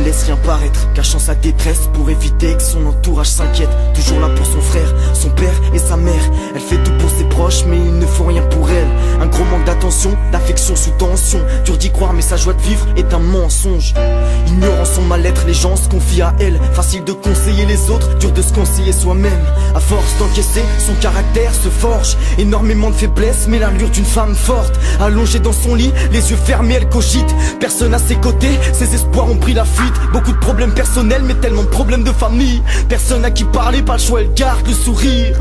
laisse rien paraître, cachant sa détresse pour éviter que son entourage s'inquiète. Toujours là pour son frère, son père et sa mère. Elle fait tout pour ses proches mais il ne faut rien pour elle. Un gros manque d'attention, d'affection sous tension. Dur d'y croire mais sa joie de vivre est un mensonge. Ignorant son mal-être, les gens se confient à elle. Facile de conseiller les autres, dur de se conseiller soi-même. À force d'encaisser, son caractère se forge. Énormément de faiblesse mais l'allure d'une femme forte. Allongée dans son lit, les yeux fermés, elle cogite. Personne à ses côtés, ses espoirs ont pris la fuite. Beaucoup de problèmes personnels mais tellement de problèmes de famille. Personne à qui parler, pas le choix, elle garde le sourire.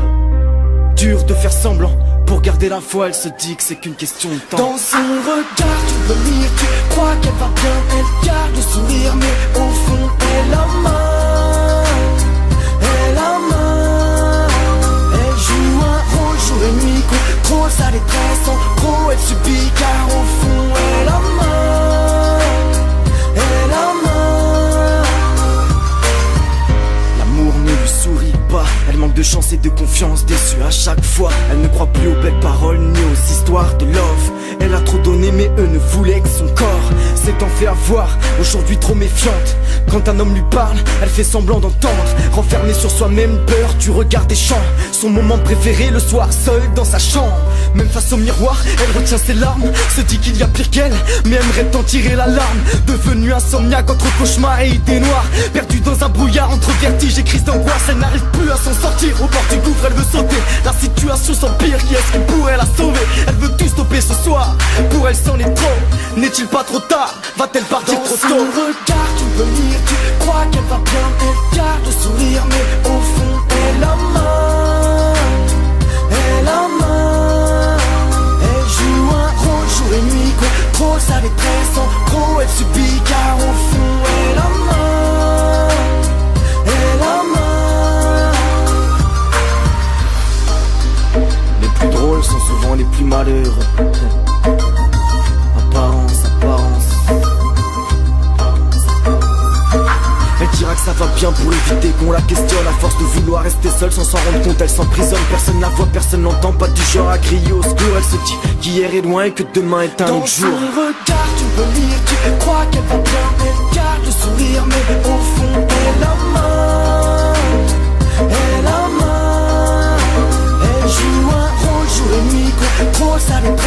Dur de faire semblant, pour garder la foi, elle se dit que c'est qu'une question de temps. Dans son regard, tu peux lire, tu crois qu'elle va bien. Elle garde le sourire, mais au fond, elle a mal. Elle a mal. Elle joue un rôle jour et nuit, contrôle sa détresse. En gros, elle subit, car au fond, elle a mal. Elle a mal. L'amour ne lui sourit pas, elle manque de chance et de confiance, déçue à chaque fois. Elle ne croit plus aux belles paroles ni aux histoires de love. Elle a trop donné mais eux ne voulaient que son corps. S'est en fait avoir, aujourd'hui trop méfiante. Quand un homme lui parle, elle fait semblant d'entendre. Renfermée sur soi-même, peur du regard des champs. Son moment préféré, le soir, seule dans sa chambre. Même face au miroir, elle retient ses larmes. Se dit qu'il y a pire qu'elle, mais aimerait en tirer l'alarme. Devenue insomniaque entre cauchemars et idées noires. Perdue dans un brouillard entre vertige et crise d'angoisse. Elle n'arrive plus à s'en sortir, au bord du gouffre elle veut sauter. La situation s'empire, qui est-ce qui pourrait la sauver? Elle veut tout stopper ce soir, pour elle c'en est trop. N'est-il pas trop tard? Va-t-elle partir Dans trop son tôt? regard, tu peux lire, tu crois qu'elle va bien. Elle garde le sourire, mais au fond, elle a mal. Elle a mal. Elle joue un rôle jour et nuit, contrôle sa détresse. En gros, elle subit, car au fond, elle a mal. Elle a mal. Les plus drôles sont souvent les plus malheureux. Apparence, apparence. Elle dira que ça va bien pour éviter qu'on la questionne. À force de vouloir rester seule sans s'en rendre compte, elle s'emprisonne. Personne la voit, personne l'entend, pas du genre à crier au secours. Elle se dit qu'hier est loin et que demain est un Dans autre son jour. regard, tu peux lire, tu crois qu'elle va bien. Elle garde le sourire, mais au fond, elle a mal. Elle a mal. Elle joue un rôle jour et nuit, contrôle sa détresse.